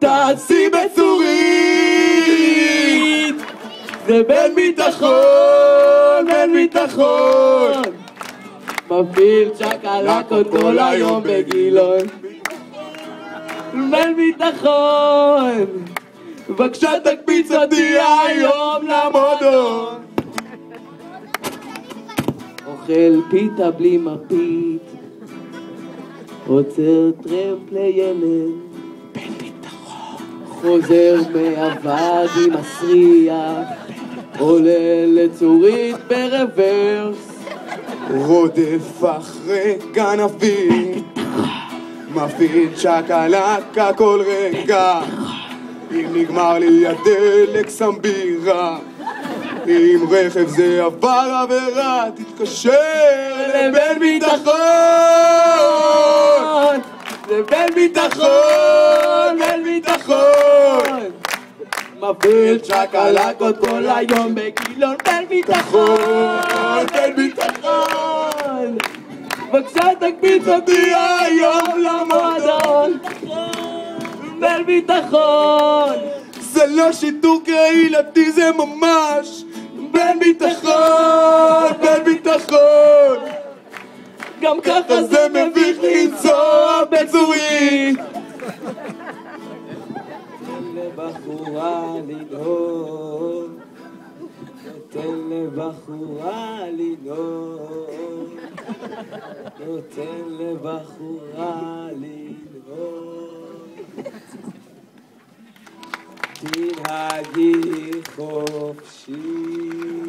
תעשי בצורית, זה בן ביטחון, בן ביטחון, מפעיל צ'קלקות כל היום בגילון. בן ביטחון, בבקשה תקפיץ אותי היום למועדון. אוכל פיתה בלי מפית, עוצר טרמפ לילד, בן ביטחון, חוזר מעבד עם מסריח, עולה לצורית ברוורס, רודף אחרי גנבים, מפעיל צ'קלקה כל רגע, אם נגמר לי הדלק שם בירה, אם רכב זה עבר עבירה תתקשר לבן ביטחון, לבן ביטחון, בן ביטחון, מפעיל צ'קלקות כל היום בגילון. בן ביטחון, בן ביטחון, בבקשה תקפיץ אותי היום למועדון. בן ביטחון, זה לא שיטור קהילתי, זה ממש בן ביטחון, בן ביטחון, גם ככה זה מביך לנסוע בצורית. נותן לבחורה לנהוג, נותן לבחורה לנהוג, נותן לבחורה לנהוג, תנהגי חופשי.